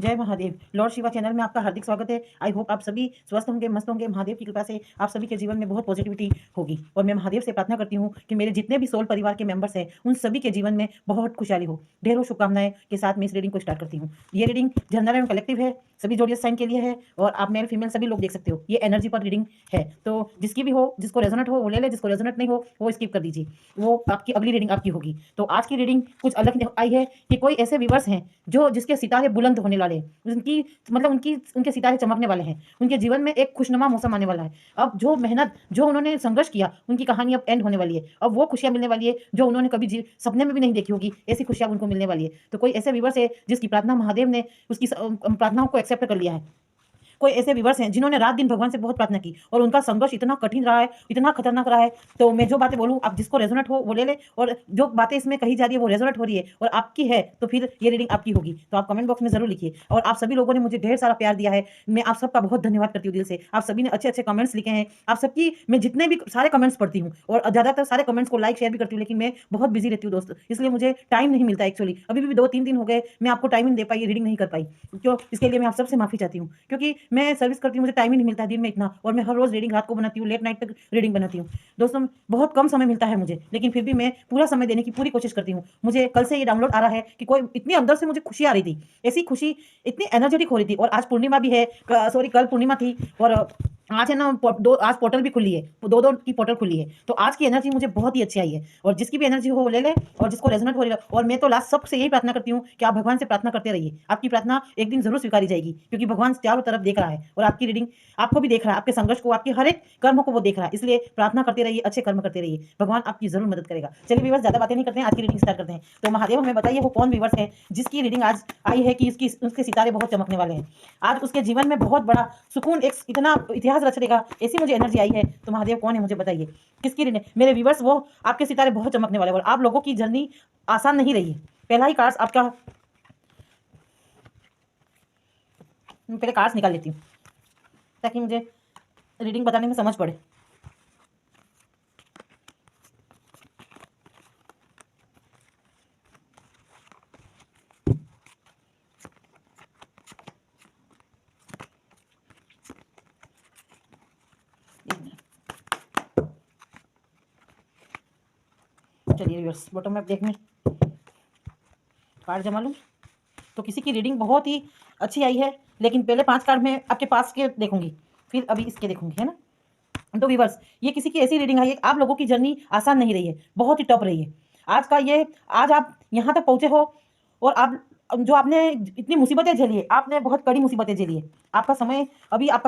जय Mahadev. Lord Shiva channel में आपका हार्दिक स्वागत है। आई होप आप सभी स्वस्थ होंगे, मस्त होंगे। महादेव की कृपा से आप सभी के जीवन में बहुत पॉजिटिविटी होगी और मैं महादेव से प्रार्थना करती हूँ कि मेरे जितने भी सोल परिवार के मेंबर्स हैं उन सभी के जीवन में बहुत खुशहाली हो। ढेरों शुभकामनाएं के साथ मैं इस रीडिंग को स्टार्ट करती हूँ। ये रीडिंग जनरल एंड कलेक्टिव है, सभी जोडियस साइन के लिए है और आप मेल फीमेल सभी लोग देख सकते हो। ये एनर्जी पर रीडिंग है, तो जिसकी भी हो, जिसको रेजोनेट हो वो ले ले, जिसको रेजोनेट नहीं हो वो स्किप कर दीजिए। वो आपकी अगली रीडिंग आपकी होगी। तो आज की रीडिंग कुछ अलग आई है कि कोई ऐसे व्यूअर्स हैं जो जिसके सितारे बुलंद होने वाले हैं, उनकी मतलब उनके सितारे चमकने वाले हैं। उनके जीवन में एक खुशनुमा मौसम आने वाला है। अब जो मेहनत, जो उन्होंने संघर्ष किया, उनकी कहानी अब एंड होने वाली है। अब वो खुशियां मिलने वाली है जो उन्होंने कभी सपने में भी नहीं देखी होगी, ऐसी खुशियां उनको मिलने वाली है। तो कोई ऐसे व्यूअर्स है जिसकी प्रार्थना महादेव ने उसकी प्रार्थनाओं को एक्सेप्ट कर लिया है। कोई ऐसे व्यूअर्स हैं जिन्होंने रात दिन भगवान से बहुत प्रार्थना की और उनका संघर्ष इतना कठिन रहा है, इतना खतरनाक रहा है। तो मैं जो बातें बोलूँ, आप जिसको रेजोनेट हो वो ले ले, और जो बातें इसमें कही जा रही है वो रेजोनेट हो रही है और आपकी है तो फिर ये रीडिंग आपकी होगी। तो आप कमेंट बॉक्स में जरूर लिखिए। और आप सभी लोगों ने मुझे ढेर सारा प्यार दिया है, मैं आप सबका बहुत धन्यवाद करती हूँ दिल से। आप सभी ने अच्छे अच्छे कमेंट्स लिखे हैं। आप सबकी मैं जितने भी सारे कमेंट्स पढ़ती हूँ और ज़्यादातर सारे कमेंट्स को लाइक शेयर भी करती हूँ, लेकिन मैं बहुत बिजी रहती हूँ दोस्त, इसलिए मुझे टाइम नहीं मिलता। एक्चुअली अभी भी 2-3 दिन हो गए मैं आपको टाइम नहीं दे पाई, रीडिंग नहीं कर पाई। क्यों? इसके लिए मैं आप सबसे माफी चाहती हूँ, क्योंकि मैं सर्विस करती हूँ, टाइम ही नहीं मिलता है दिन में इतना, और मैं हर रोज रीडिंग रात को बनाती हूँ, लेट नाइट तक रीडिंग बनाती हूँ दोस्तों। बहुत कम समय मिलता है मुझे, लेकिन फिर भी मैं पूरा समय देने की पूरी कोशिश करती हूँ। मुझे कल से ये डाउनलोड आ रहा है कि कोई इतनी अंदर से मुझे खुशी आ रही थी, ऐसी खुशी, इतनी एनर्जेटिक हो रही थी। और आज पूर्णिमा भी है, सॉरी कल पूर्णिमा थी और आज है ना आज पोर्टल भी खुली है, दो की पोर्टल खुली है। तो आज की एनर्जी मुझे बहुत ही अच्छी आई है और जिसकी भी एनर्जी हो वो ले ले, और जिसको रेजोनेट हो रही है। और मैं तो लास्ट सबसे यही प्रार्थना करती हूँ कि आप भगवान से प्रार्थना करते रहिए। आपकी प्रार्थना एक दिन जरूर स्वीकारी जाएगी, क्योंकि भगवान चारों तरफ देख रहा है और आपकी रीडिंग आपको भी देख रहा है, आपके संघर्ष को, आपके हर एक कर्म को वो देख रहा है। इसलिए प्रार्थना करते रहिए, अच्छे कर्म करते रहिए, भगवान आपकी जरूर मदद करेगा। चलिए व्यूअर्स, ज्यादा बातें नहीं करते हैं, आज की रीडिंग स्टार्ट करते हैं। तो महादेव हमें बताइए वो कौन व्यूअर्स है जिसकी रीडिंग आज आई है कि उसके सितारे बहुत चमकने वाले हैं। आज उसके जीवन में बहुत बड़ा सुकून, एक इतना इतिहास रच देगा, ऐसी मुझे एनर्जी आई है। तो महादेव कौन है मुझे बताइए, किसकी रीडिंग? मेरे व्यूअर्स, वो आपके सितारे बहुत चमकने वाले और आप लोगों की जर्नी आसान नहीं रही है। पहला ही कार्ड्स आपका, पहले कार्ड्स निकाल लेती हूँ ताकि मुझे रीडिंग बताने में समझ पड़े। चलिए व्यूअर्स, बॉटम में देखने कार्ड जमा लूँ। तो किसी की रीडिंग बहुत ही अच्छी आई है, लेकिन पहले 5 कार्ड में आपके पास के देखूंगी, फिर अभी इसके देखूंगी, है ना। तो व्यूअर्स, ये किसी की ऐसी रीडिंग आई है, आप लोगों की जर्नी आसान नहीं रही है, बहुत ही टफ रही है। आज आप यहाँ तक पहुंचे हो और आप जो आपने इतनी मुसीबतें झेली है, आपने बहुत कड़ी मुसीबतें झेली है। आपका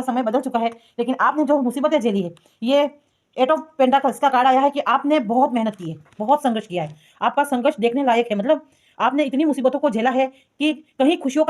समय बदल चुका है, लेकिन आपने जो मुसीबतें झेली है, ये 8 ऑफ पेंटाकल्स का कार्ड आया है कि आपने बहुत मेहनत की है, बहुत संघर्ष किया है। आपका संघर्ष देखने लायक है, मतलब आपने इतनी मुसीबतों को झेला है कि कहीं खुशियों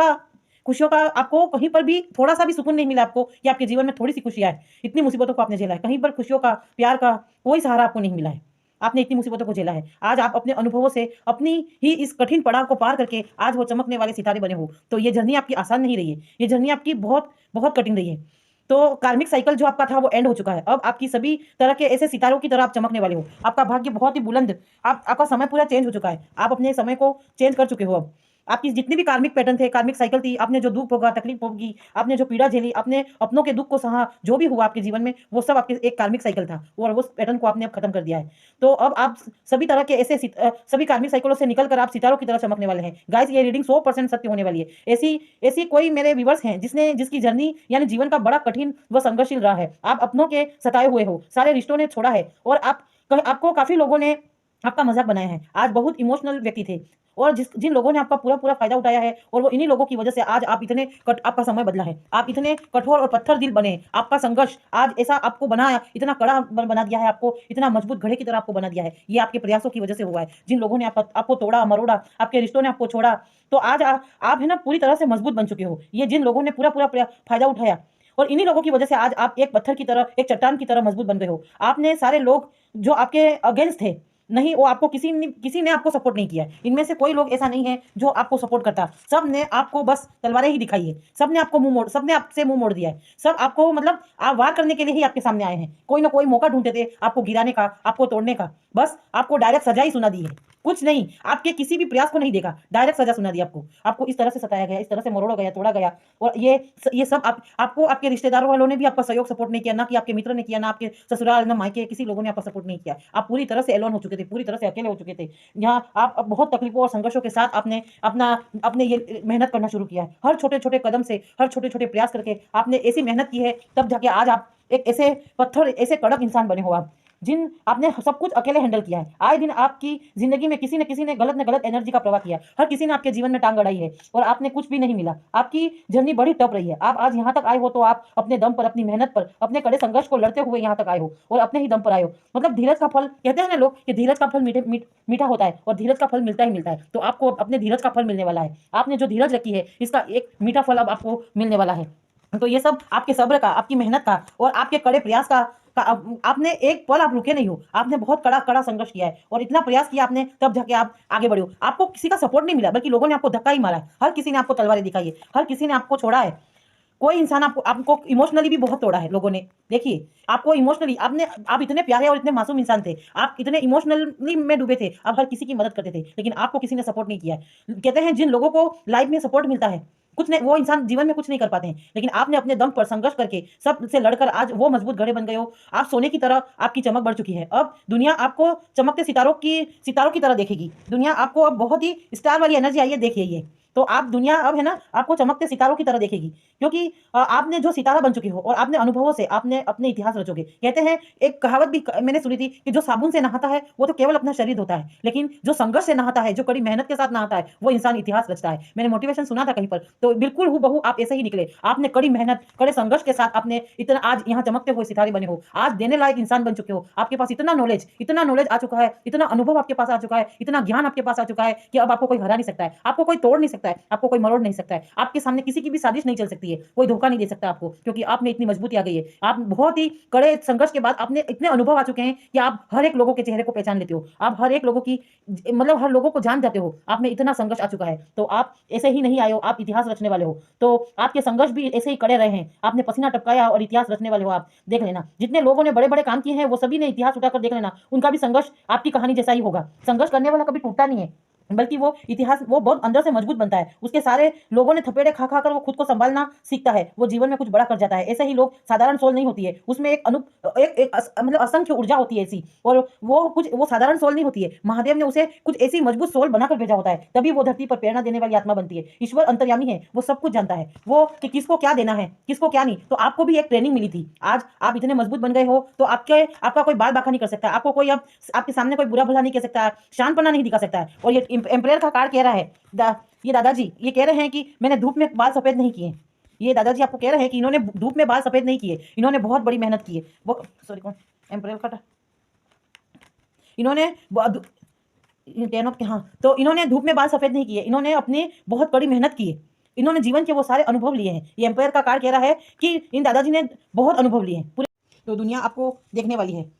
का आपको कहीं पर भी थोड़ा सा भी सुकून नहीं मिला आपको, कि आपके जीवन में थोड़ी सी खुशी आए। इतनी मुसीबतों को आपने झेला है, कहीं पर खुशियों का, प्यार का कोई सहारा आपको नहीं मिला है। आपने इतनी मुसीबतों को झेला है। आज आप अपने अनुभवों से, अपनी ही इस कठिन पड़ाव को पार करके आज वो चमकने वाले सितारे बने हो। तो ये जर्नी आपकी आसान नहीं रही है, ये जर्नी आपकी बहुत बहुत कठिन रही है। तो कार्मिक साइकिल जो आपका था वो एंड हो चुका है। अब आपकी सभी तरह के ऐसे सितारों की तरह आप चमकने वाले हो। आपका भाग्य बहुत ही बुलंद, आपका समय पूरा चेंज हो चुका है। आप अपने समय को चेंज कर चुके हो। अब आपकी जितनी भी कार्मिक पैटर्न थे, कार्मिक साइकिल थी, आपने जो दुख भोगा, तकलीफ भोगी, आपने जो पीड़ा झेली, आपने अपनों के दुख को सहा, जो भी हुआ आपके जीवन में, वो सब आपके एक कार्मिक साइकिल था और उस पैटर्न को आपने अब खत्म कर दिया है। तो अब आप सभी तरह के ऐसे सभी कार्मिक साइकिलों से निकलकर आप सितारों की तरह चमकने वाले हैं। गाइस, ये रीडिंग 100% सत्य होने वाली है। ऐसी ऐसी कोई मेरे व्यूअर्स हैं जिसकी जर्नी यानी जीवन का बड़ा कठिन व संघर्षशील रहा है। आप अपनों के सताए हुए हो, सारे रिश्तों ने छोड़ा है और आपको काफी लोगों ने आपका मजाक बनाया है। आज बहुत इमोशनल व्यक्ति थे और जिन लोगों ने आपका पूरा पूरा फायदा उठाया है, और वो इन्हीं लोगों की वजह से आज आप आपका समय बदला है। आप इतने कठोर और पत्थर दिल बने। आपका संघर्ष आज ऐसा आपको बनाया, इतना कड़ा बना दिया है, आपको इतना मजबूत घड़े की तरह आपको बना दिया है। ये आपके प्रयासों की वजह से हुआ है। जिन लोगों ने आपको तोड़ा मरोड़ा, आपके रिश्तों ने आपको छोड़ा, तो आज आप है ना पूरी तरह से मजबूत बन चुके हो। ये जिन लोगों ने पूरा पूरा फायदा उठाया, और इन्हीं लोगों की वजह से आज आप एक पत्थर की तरह, एक चट्टान की तरह मजबूत बन गए हो। आपने सारे लोग जो आपके अगेंस्ट थे, नहीं, वो आपको किसी ने आपको सपोर्ट नहीं किया है। इनमें से कोई लोग ऐसा नहीं है जो आपको सपोर्ट करता। सब ने आपको बस तलवारें ही दिखाई है। सब ने आपको सब ने आपसे मुंह मोड़ दिया है। सब आपको मतलब आप वार करने के लिए ही आपके सामने आए हैं। कोई ना कोई मौका ढूंढते थे आपको गिराने का, आपको तोड़ने का। बस आपको डायरेक्ट सजा ही सुना दी है, कुछ नहीं, आपके किसी भी प्रयास को नहीं देखा, डायरेक्ट सजा सुना दी आपको इस तरह से सताया गया, इस तरह से मरोड़ा गया, तोड़ा गया। और ये सब आपको आपके रिश्तेदारों वालों ने भी आपका सहयोग सपोर्ट नहीं किया, ना कि आपके मित्र ने किया, ना आपके ससुराल, ना मायके, किसी लोगों ने आपका सपोर्ट नहीं किया। आप पूरी तरह से एलोन हो चुके थे, पूरी तरह से अकेले हो चुके थे। यहाँ आप अब बहुत तकलीफों और संघर्षों के साथ आपने अपने ये मेहनत करना शुरू किया है। हर छोटे छोटे कदम से, हर छोटे छोटे प्रयास करके आपने ऐसी मेहनत की है, तब जाके आज आप एक ऐसे पत्थर, ऐसे कड़क इंसान बने हो आप, जिन आपने सब कुछ अकेले हैंडल किया है। आए दिन आपकी जिंदगी में किसी न गलत न गलत एनर्जी का प्रवाह किया। हर किसी ने आपके जीवन में टांग अड़ाई है और आपने कुछ भी नहीं मिला। आपकी जर्नी बड़ी टफ रही है। आप आज यहाँ तक आए हो तो आप अपने दम पर, अपनी मेहनत पर, अपने कड़े संघर्ष को लड़ते हुए यहाँ तक आए हो और अपने ही दम पर आए हो। मतलब धीरज का फल, कहते हैं ना लोग कि धीरज का फल मीठा होता है और धीरज का फल मिलता ही मिलता है। तो आपको अपने धीरज का फल मिलने वाला है। आपने जो धीरज रखी है, इसका एक मीठा फल अब आपको मिलने वाला है। तो ये सब आपके सब्र का, आपकी मेहनत का और आपके कड़े प्रयास का आपने एक पल आप रुके नहीं हो। आपने बहुत कड़ा कड़ा संघर्ष किया है और इतना प्रयास किया आपने, तब जाके आप आगे बढ़े हो। आपको किसी का सपोर्ट नहीं मिला, बल्कि लोगों ने आपको धक्का ही मारा है। हर किसी ने आपको तलवारें दिखाई है, हर किसी ने आपको छोड़ा है। कोई इंसान आपको इमोशनली भी बहुत तोड़ा है लोगों ने। देखिए, आपको इमोशनली आप इतने प्यारे और इतने मासूम इंसान थे, आप इतने इमोशनली में डूबे थे, आप हर किसी की मदद करते थे, लेकिन आपको किसी ने सपोर्ट नहीं किया है। कहते हैं जिन लोगों को लाइफ में सपोर्ट मिलता है, कुछ नहीं, वो इंसान जीवन में कुछ नहीं कर पाते हैं। लेकिन आपने अपने दम पर संघर्ष करके सबसे लड़कर आज वो मजबूत घड़े बन गए हो। आप सोने की तरह, आपकी चमक बढ़ चुकी है। अब दुनिया आपको चमकते सितारों की तरह देखेगी। दुनिया आपको अब बहुत ही स्टार वाली एनर्जी आई है, देखिए ये। तो आप दुनिया अब है ना, आपको चमकते सितारों की तरह देखेगी, क्योंकि आपने जो सितारा बन चुके हो और आपने अनुभवों से आपने अपने इतिहास रचोगे। कहते हैं, एक कहावत भी मैंने सुनी थी कि जो साबुन से नहाता है वो तो केवल अपना शरीर धोता है, लेकिन जो संघर्ष से नहाता है, जो कड़ी मेहनत के साथ नहाता है, वो इंसान इतिहास रचता है। मैंने मोटिवेशन सुना था कहीं पर, तो बिल्कुल हूबहू आप ऐसे ही निकले। आपने कड़ी मेहनत, कड़े संघर्ष के साथ आपने इतना आज यहाँ चमकते हुए सितारे बने हो, आज देने लायक इंसान बन चुके हो। आपके पास इतना नॉलेज आ चुका है, इतना अनुभव आपके पास आ चुका है, इतना ज्ञान आपके पास आ चुका है कि अब आपको कोई हरा नहीं सकता है, आपको कोई तोड़ नहीं सकता है, आपको कोई मरोड़ नहीं सकता है। आपके सामने किसी की भी साजिश नहीं चल सकती है, कोई धोखा नहीं दे सकता आपको, क्योंकि आप में इतनी मजबूती आ गई है। आप बहुत ही कड़े संघर्ष के बाद आपने इतने अनुभव आ चुके हैं कि आप हर एक लोगों के चेहरे को पहचान लेते हो। आप हर एक लोगों की मतलब हर लोगों को जान जाते हो। आप में इतना संघर्ष आ चुका है। तो आप ऐसे ही नहीं आए हो, आप इतिहास रचने वाले हो। तो आपके संघर्ष भी ऐसे ही कड़े रहे हैं। आपने पसीना टपकाया और इतिहास रचने वाले हो आप। देख लेना, जितने लोगों ने बड़े बड़े काम किए हैं, वो सभी ने इतिहास उठाकर देख लेना, उनका भी संघर्ष आपकी कहानी जैसा ही होगा। संघर्ष करने वाला कभी टूटता नहीं है, बल्कि वो इतिहास वो बहुत अंदर से मजबूत बनता है। उसके सारे लोगों ने थपेड़े खा खा कर वो खुद को संभालना सीखता है, वो जीवन में कुछ बड़ा कर जाता है। ऐसे ही लोग, साधारण सोल नहीं होती है, उसमें मतलब असंख्य ऊर्जा होती है ऐसी, और वो साधारण सोल नहीं होती है। महादेव ने उसे कुछ ऐसी मजबूत सोल बनाकर भेजा होता है, तभी वो धरती पर प्रेरणा देने वाली आत्मा बनती है। ईश्वर अंतर्यामी है, वो सब कुछ जानता है, वो कि किसको क्या देना है, किसको क्या नहीं। तो आपको भी एक ट्रेनिंग मिली थी। आज आप इतने मजबूत बन गए हो, तो आपका कोई बाल बांका नहीं कर सकता, आपको कोई अब आपके सामने कोई बुरा भला नहीं कह सकता, शानपना नहीं दिखा सकता है। और ये एम्पायर का कार्ड कह रहा है, ये दादाजी ये कह रहे हैं कि मैंने धूप में बाल सफेद नहीं किए। ये दादाजी आपको कह रहे हैं कि इन्होंने धूप में बाल सफेद नहीं किए, इन्होंने बहुत बड़ी मेहनत की है। वो सॉरी, कौन एम्पायर का, इन्होंने हाँ, तो इन्होंने धूप में बाल सफेद नहीं किए, इन्होंने अपनी बहुत बड़ी मेहनत की है। इन्होंने जीवन के वो सारे अनुभव लिए हैं। ये एम्पायर का कार्ड कह रहा है कि इन दादाजी ने बहुत अनुभव लिए हैं पूरे। तो दुनिया आपको देखने वाली है,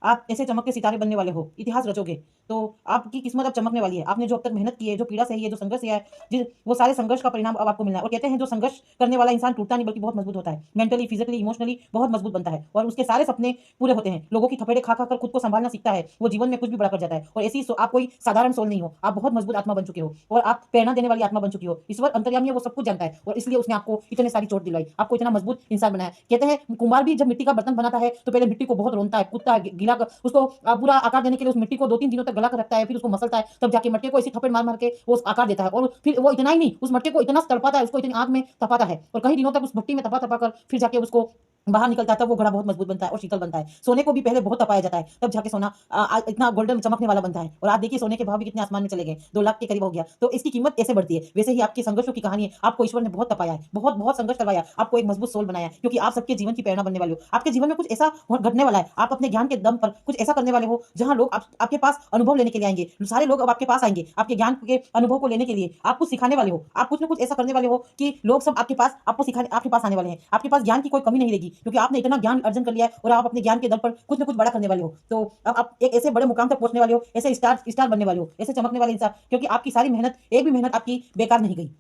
आप ऐसे चमक के सितारे बनने वाले हो, इतिहास रचोगे। तो आपकी किस्मत अब चमकने वाली है। आपने जो अब तक मेहनत की है, जो पीड़ा सही है, जो संघर्ष किया है, वो सारे संघर्ष का परिणाम अब आपको मिलना है। और कहते हैं जो संघर्ष करने वाला इंसान टूटता नहीं, बल्कि बहुत मजबूत होता है। मेंटली, फिजिकली, इमोशनली बहुत मजबूत बनता है और उसके सारे सपने पूरे होते हैं। लोगों की थपेड़े खा खा कर खुद को संभालना सीखता है, वो जीवन में कुछ भी बड़ा कर जाता है। और ऐसी आप कोई साधारण सोल नहीं हो, आप बहुत मजबूत आत्मा बन चुके हो और आप प्रेरणा देने वाली आत्मा बन चुकी हो। ईश्वर अंतर्यामी है, वो सब कुछ जानता है और इसलिए उसने आपको इतने सारी चोट दिलाई, आपको इतना मजबूत इंसान बनाया। कहते हैं कुम्हार भी जब मिट्टी का बर्तन बनाता है तो पहले मिट्टी को बहुत रोनता है, कूदता है, गीला उसको पूरा आकार देने के लिए उस मिट्टी को 2-3 दिनों तक गला कर रखता है, फिर उसको मसलता है, तब जाके मटके को ऐसी थप्पड़ मार मार के वो आकार देता है। और फिर वो इतना ही नहीं, उस मटके को इतना तड़पाता है, उसको इतनी आग में तपाता है और कई दिनों तक उस भट्टी में तपा तपा कर फिर जाके उसको बाहर निकलता है, तब वो घड़ा बहुत मजबूत बनता है और शीतल बनता है। सोने को भी पहले बहुत तपाया जाता है, तब जाके सोना इतना गोल्डन चमकने वाला बनता है। और आज देखिए सोने के भाव भी कितने आसमान में चले गए, 2 लाख के करीब हो गया। तो इसकी कीमत ऐसे बढ़ती है। वैसे ही आपके संघर्षों की कहानी है, आपको ईश्वर ने बहुत तपाया है, बहुत बहुत संघर्ष करवाया, आपको एक मजबूत सोल बनाया, क्योंकि आप सबके जीवन की प्रेरणा बनने वाले हो। आपके जीवन में कुछ ऐसा घटने वाला है, आप अपने ज्ञान के दम पर कुछ ऐसा करने वाले हो जहां लोग आपके पास अनुभव लेने के लिए आएंगे। सारे लोग अब आपके पास आएंगे आपके ज्ञान के अनुभव को लेने के लिए। आप कुछ सिखाने वाले हो, आप कुछ ना कुछ ऐसा करने वाले हो कि लोग सब आपके पास आपको सिखाने आपके पास आने वाले हैं। आपके पास ज्ञान की कोई कमी नहीं रहेगी, क्योंकि आपने इतना ज्ञान अर्जन कर लिया है और आप अपने ज्ञान के दम पर कुछ न कुछ बड़ा करने वाले हो। तो अब आप एक ऐसे बड़े मुकाम तक पहुंचने वाले हो, ऐसे स्टार बनने वाले हो, ऐसे चमकने वाले इंसान, क्योंकि आपकी सारी मेहनत, एक भी मेहनत आपकी बेकार नहीं गई।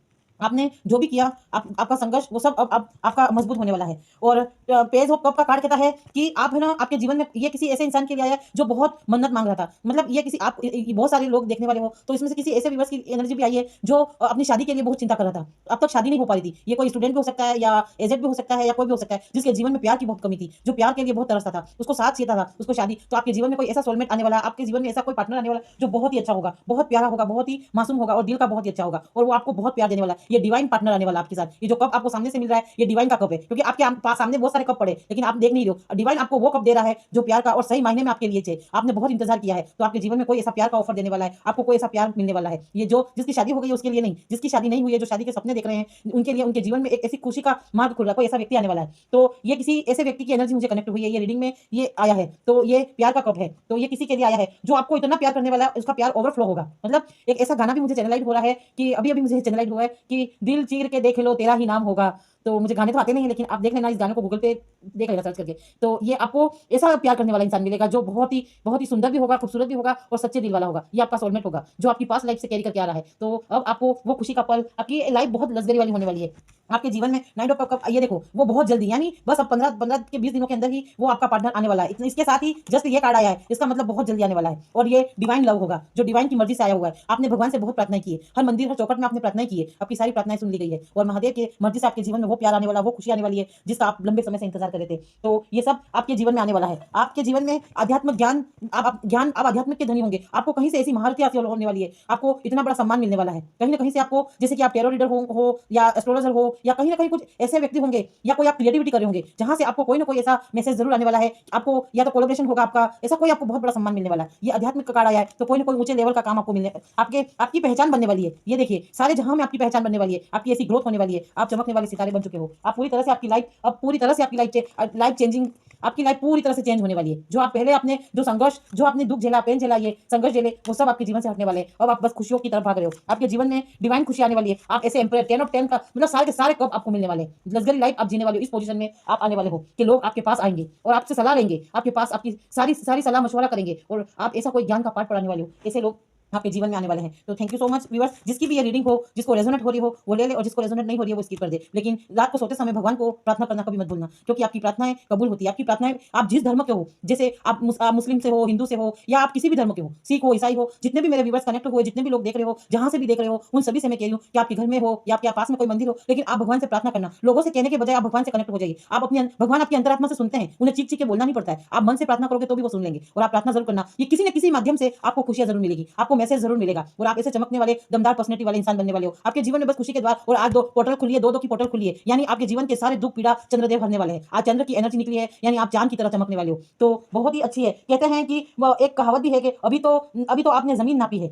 आपने जो भी किया, आपका संघर्ष, वो सब अब आपका मजबूत होने वाला है। और पेज ऑफ कप का कार्ड कहता है कि आप है ना, आपके जीवन में ये किसी ऐसे इंसान के लिए आया है जो बहुत मन्नत मांग रहा था। मतलब ये किसी आप बहुत सारे लोग देखने वाले हो, तो इसमें से किसी ऐसे व्यूअर्स की एनर्जी भी आई है जो अपनी शादी के लिए बहुत चिंता कर रहा था, अब तक शादी नहीं हो पा रही थी। ये कोई स्टूडेंट भी हो सकता है, या एजेड भी हो सकता है, या कोई भी हो सकता है जिसके जीवन में प्यार की बहुत कमी थी, जो प्यार के लिए बहुत तरसता था, उसको साथ चाहिए था, उसको शादी। तो आपके जीवन में कोई ऐसा सोलमेट आने वाला है, आपके जीवन में ऐसा कोई पार्टनर आने वाला है जो बहुत ही अच्छा होगा, बहुत प्यारा होगा, बहुत ही मासूम होगा और दिल का बहुत ही अच्छा होगा, और वो आपको बहुत प्यार देने वाला है। ये डिवाइन पार्टनर आने वाला आपके साथ। ये जो कप आपको सामने से मिल रहा है, ये डिवाइन का कप है, क्योंकि आपके पास सामने बहुत सारे कप पड़े, लेकिन आप देख नहीं रहे हो। डिवाइन आपको वो कप दे रहा है जो प्यार का और सही मायने में आपके लिए चाहिए। आपने बहुत इंतजार किया है, तो आपके जीवन में कोई ऐसा प्यार का ऑफर देने वाला है, आपको कोई ऐसा प्यार मिलने वाला है। ये जो जिसकी शादी हो गई है उसके लिए नहीं, जिसकी शादी नहीं हुई है, जो शादी के सपने देख रहे हैं, उनके लिए, उनके जीवन में एक ऐसी खुशी का मार्ग खुल रहा है, कोई ऐसा व्यक्ति आने वाला है। तो ये किसी ऐसे व्यक्ति की एनर्जी मुझे कनेक्ट हुई है, ये रीडिंग में ये आया है। तो ये प्यार का कप है, तो ये किसी के लिए आया है जो आपको इतना प्यार करने वाला है, उसका प्यार ओवरफ्लो होगा। मतलब एक ऐसा गाना भी मुझे चैनलाइट हो रहा है कि अभी मुझे चैनलाइट हुआ है कि दिल चीर के देख लो तेरा ही नाम होगा। तो मुझे गाने तो आते नहीं है, लेकिन आप देख लेना, इस गाने को गूगल पे देख लेना सर्च करके। तो ये आपको ऐसा प्यार करने वाला इंसान मिलेगा जो बहुत ही सुंदर भी होगा, खूबसूरत भी होगा और सच्चे दिल वाला होगा। ये आपका सोलमेट होगा जो आपकी पास्ट लाइफ से कैरी करके आ रहा है। तो अब आपको वो खुशी का पल, आपकी लाइफ बहुत लग्जरी वाली होने वाली है। आपके जीवन में नाइट ऑफ कप, ये देखो वो बहुत जल्दी, यानी बस अब 15 के 20 दिनों के अंदर ही वो आपका पार्टनर आने वाला है। इसके साथ ही जस्ट ये कार्ड आया है, इसका मतलब बहुत जल्दी आने वाला है। और ये डिवाइन लव होगा जो डिवाइन की मर्जी से आया हुआ है। आपने भगवान से बहुत प्रार्थना की है, हर मंदिर, हर चौकट में आपने प्रार्थना की है, आपकी सारी प्रार्थनाएं सुन ली गई है, और महादेव के मर्जी से आपके जीवन में वो प्यार आने वाला, वो खुशी आने वाली है जिसका आप लंबे समय से इंतजार कर रहे थे। तो ये सब आपके जीवन में आने वाला है। आपके जीवन में आध्यात्मिक ज्ञान, आप आध्यात्मिक के धनी होंगे। आपको कहीं से ऐसी महारती हासिल होने वाली है, आपको इतना बड़ा सम्मान मिलने वाला है कहीं ना कहीं से आपको, जैसे कि आप टेरो रीडर हो या एस्ट्रोलॉजर हो, या कहीं ना कहीं कुछ ऐसे व्यक्ति होंगे, या कोई आप क्रिएटिविटी कर रहे होंगे जहां से आपको कोई ना कोई ऐसा मैसेज जरूर आने वाला है। आपको या तो कोलैबोरेशन होगा आपका, ऐसा कोई आपको बहुत बड़ा सम्मान मिलने वाला है। ये आध्यात्मिक का कार्ड आया है, तो कोई ना कोई ऊंचे लेवल का काम आपको मिलने, आपकी पहचान बनने वाली है। ये देखिए सारे जहां में आपकी पहचान बनने वाली है, आपकी ऐसी ग्रोथ होने वाली है, आप चमकने वाले सितारे बन चुके हो। आप पूरी तरह से आपकी लाइफ, अब पूरी तरह से आपकी लाइफ चेंजिंग, आपकी लाइफ पूरी तरह से चेंज होने वाली है। जो आप पहले आपने जो संघर्ष, जो आपने दुख झेला, पेन झेला, ये संघर्ष झेले, वो सब आपके जीवन से हटने वाले हैं। अब आप बस खुशियों की तरफ भाग रहे हो। आपके जीवन में डिवाइन खुशी आने वाली है। आप ऐसे एम्पायर 10 ऑफ 10 का मतलब सारे के सारे कप आपको मिलने वाले हैं। लग्जरी लाइफ आप जीने वाले हो। इस पोजीशन में आप आने वाले हो कि लोग आपके पास आएंगे और आपसे सलाह लेंगे, आपके पास आपकी सारी सलाह मशवरा करेंगे, और आप ऐसा कोई ज्ञान का पाठ पढ़ाने वाले हो। ऐसे लोग आपके जीवन में आने वाले हैं। तो thank you so much viewers. जिसकी भी ये रीडिंग हो, जिसको रेजोनेट हो रही हो वो ले ले, और जिसको रेजोनेट नहीं हो रही है वो स्किप कर दे। लेकिन रात को सोते समय भगवान को प्रार्थना करना कभी मत भूलना, क्योंकि आपकी प्रार्थनाएं कबूल होती है। आपकी प्रार्थनाएं, आप जिस धर्म के हो, जैसे आप मुस्लिम से हो, हिंदू से हो, या आप किसी भी धर्म के हो, सिख हो, ईसाई हो, जितने भी मेरे व्यूअर्स कनेक्ट हुए, जितने भी लोग देख रहे हो, जहां से भी देख रहे हो, उन सभी से मैं कह रही हूँ कि आपके घर में हो या आपके पास में कोई मंदिर हो, लेकिन आप भगवान से प्रार्थना करना। लोगों से कहने के बजाय आप भगवान से कनेक्ट हो जाइए। आप अपने भगवान आपकी अंतरात्मा से सुनते हैं, उन्हें चीख चीख के बोलना नहीं पड़ता है। आप मन से प्रार्थना करोगे तो भी वो सुन लेंगे, और आप प्रार्थना जरूर करना। ये किसी न किसी माध्यम से आपको खुशियां जरूर मिलेगी, आपको मैसेज जरूर मिलेगा, और आप ऐसे चमकने वाले दमदार पर्सनैलिटी वाले इंसान बनने वाले हो। आपके जीवन में बस खुशी के द्वार, और आज 2 पोर्टल खुली है, 2 की पोर्टल खुली है, यानी आपके जीवन के सारे दुख पीड़ा चंद्रदेव भरने वाले हैं। आज चंद्र की एनर्जी निकली है, यानी आप चांद की तरह चमकने वाले हो। तो बहुत ही अच्छी है। कहते हैं कि वो एक कहावत भी है कि अभी तो आपने जमीन नापी है,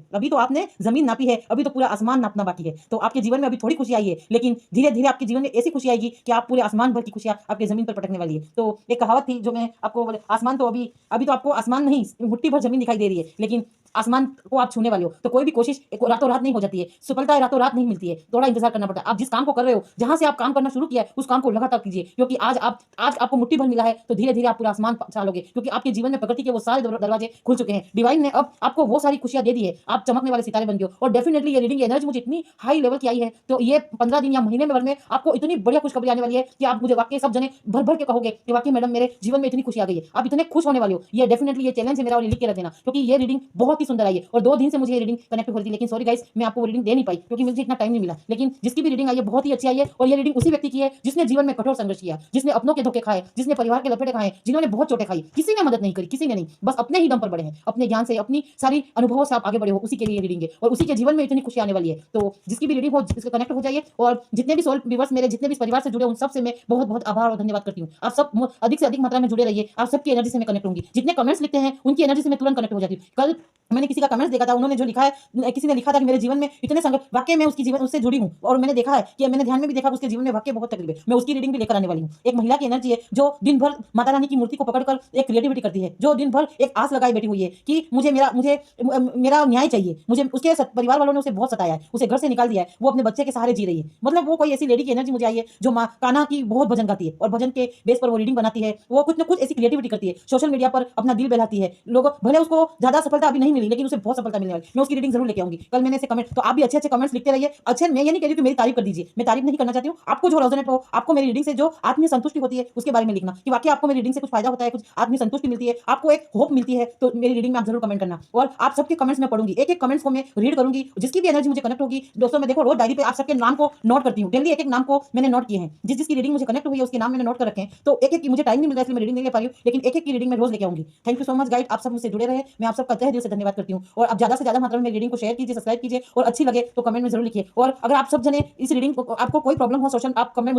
अभी तो पूरा आसमान नापना बाकी है। तो आपके जीवन में अभी थोड़ी खुशी आई है, लेकिन धीरे धीरे आपके जीवन में ऐसी खुशी आएगी कि आप पूरे आसमान भर की खुशियां आपके जमीन पर पटकने वाली है। तो एक कहावत थी जो मैं आपको बोले, आसमान तो अभी तो आपको आसमान नहीं, मुट्ठी भर जमीन दिखाई दे रही है, लेकिन आसमान को आप छूने वाले हो। तो कोई भी कोशिश रातों रात नहीं हो जाती है, सफलता रातों रात नहीं मिलती है, थोड़ा इंतजार करना पड़ता है। आप जिस काम को कर रहे हो, जहां से आप काम करना शुरू किया है, उस काम को लगातार कीजिए, क्योंकि आज आपको मुट्ठी भर मिला है, तो धीरे धीरे आप पूरा आसमान चालोगे, क्योंकि आपके जीवन में प्रकृति के वो सारे दरवाजे खुल चुके हैं। डिवाइन ने अब आपको वो सारी खुशियां दे दी है, आप चमकने वाले सितारे बन गए हो। और डेफिनेटली ये रीडिंग एनर्जी मुझे इतनी हाई लेवल की आई है, तो ये 15 दिन या महीने में भर में आपको इतनी बढ़िया खुशखबरी आने वाली है कि आप मुझे वाकई सब जने भर भर के कहोगे कि वाकई मैडम मेरे जीवन में इतनी खुशी आ गई है, आप इतने खुश होने वाले हो। ये डेफिनेटली ये चैलेंज है मेरा, और लिख के रख देना, क्योंकि ये रीडिंग बहुत ही सुंदर आई है। और 2 दिन से मुझे ये रीडिंग कनेक्ट हो रही थी, लेकिन सॉरी गाइस मैं आपको वो रीडिंग दे नहीं पाई, क्योंकि मुझे इतना टाइम नहीं मिला। लेकिन जिसकी भी रीडिंग आई है बहुत ही अच्छी आई है, और ये रीडिंग उसी व्यक्ति की है जिसने जीवन में कठोर संघर्ष किया, जिसने अपनों के धोखे खाए, जिसने परिवार के लपेटे खाए, जिन्होंने बहुत चोटें खाई। किसी ने मदद नहीं करी, किसी ने नहीं, बस अपने ही दम पर बढ़े हैं, अपने ज्ञान से, अपनी सारी अनुभवों से आप आगे बढ़े हो, उसी के लिए रीडिंग है, और उसी के जीवन में इतनी खुशी आने वाली है। तो जिसकी भी रीडिंग हो, इससे कनेक्ट हो जाइए। और जितने भी सोल व्यूअर्स मेरे, जितने भी परिवार से जुड़े, उन सब से मैं बहुत बहुत आभार और धन्यवाद करती हूँ। आप सब अधिक से अधिक मात्रा में जुड़े रहिए, आप सबकी एनर्जी से मैं कनेक्ट होंगी। जितने कमेंट्स लिखते हैं उनकी एनर्जी से मैं तुरंत कनेक्ट हो जाती हूँ। कल मैंने किसी का कमेंट्स देखा था, उन्होंने जो लिखा है, किसी ने लिखा था कि मेरे जीवन में इतने संघर्ष, वाकई मैं उसकी जीवन उससे जुड़ी हूँ और मैंने देखा है कि मैंने ध्यान में भी देखा कि उसके जीवन में वाकई बहुत तकलीफ है। मैं उसकी रीडिंग भी लेकर आने वाली हूँ। एक महिला की एनर्जी है जो दिन भर माता रानी की मूर्ति को पकड़कर एक क्रिएटिविटी करती है, जो दिन भर एक आस लगाई बैठी हुई है कि मेरा न्याय चाहिए। मुझे उसके परिवार वालों ने उसे बहुत सताया है, उसे घर से निकाल दिया है, वो अपने बच्चे के सहारे जी रही है। मतलब वो कोई ऐसी लेडी की एनर्जी मुझे आई है जो माँ कान्हा की बहुत भजन गाती है और भजन के बेस पर वो रीडिंग बनाती है। वो कुछ ना कुछ ऐसी क्रिएटिविटी करती है, सोशल मीडिया पर अपना दिल बहलाती है। लोग भले उसको ज्यादा सफलता अभी नहीं मिली, लेकिन उसे बहुत सफलता मिलने वाली। मैं उसकी रीडिंग जरूर लेके आऊंगी। कल मैंने ऐसे कमेंट, तो आप भी अच्छे अच्छे कमेंट्स लिखते रहिए। अच्छे, मैं ये नहीं कह रही कि मेरी तारीफ कर दीजिए, मैं तारीफ नहीं करना चाहती हूँ। आपको जो रेजोनेट हो, आपको मेरी रीडिंग से जो आत्मीय संतुष्टि होती है उसके बारे में लिखना कि वाकई आपको मेरी रीडिंग से कुछ फायदा होता है, कुछ आत्मीय संतुष्टि मिलती है, आपको एक होप मिलती है, तो मेरी रीडिंग में आप जरूर कमेंट करना। और आप सबके कमेंट्स मैं पढ़ूंगी, एक एक कमेंट्स को मैं रीड करूंगी, जिसकी भी एनर्जी मुझे कनेक्ट होगी। दोस्तों मैं देखो रोज डायरी पे आप सबके नाम को नोट करती हूँ, डेली एक एक नाम को मैंने नोट किए हैं, जिसकी रीडिंग मुझे कनेक्ट हुई है उसके नाम मैंने नोट कर रखे हैं। तो एक एक की मुझे टाइम नहीं मिल रहा है, इसलिए मैं रीडिंग नहीं ले पा रही हूँ, लेकिन एक एक की रीडिंग मैं रोज लेके आऊंगी। Thank you so much guide, आप सब मुझसे जुड़े रहे, मैं आप सबका तहे दिल से धन्यवाद करती हूँ। और आप ज्यादा से ज्यादा मात्रा में मेरी रीडिंग को शेयर कीजिए, सब्सक्राइब कीजिए, और अच्छी लगे तो कमेंट में जरूर लिखिए। और अगर आप सब जने इस रीडिंग को, आपको कोई प्रॉब्लम हो सोशल, आप कमेंट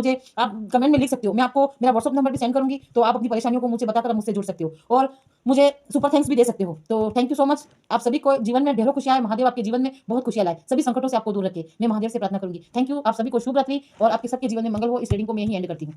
में लिख सकते हो। मैं आपको मेरा व्हाट्सअप नंबर भी सेंड करूंगी, तो आप अपनी परेशानियों को मुझसे बताकर मुझसे जुड़ सकते हो और मुझे सुपर थैंक्स भी दे सकते हो। तो थैंक यू सो मच। आप सभी को जीवन में ढेरों खुशियां, महादेव आपके जीवन में बहुत खुशियां लाए, सभी संकटों से आपको दूर रखे, मैं महादेव से प्रार्थना करूंगी। थैंक यू, आप सभी को शुभ रात्रि और आपके सबके जीवन में मंगल हो। इस रीडिंग को मैं यही एंड करती हूँ।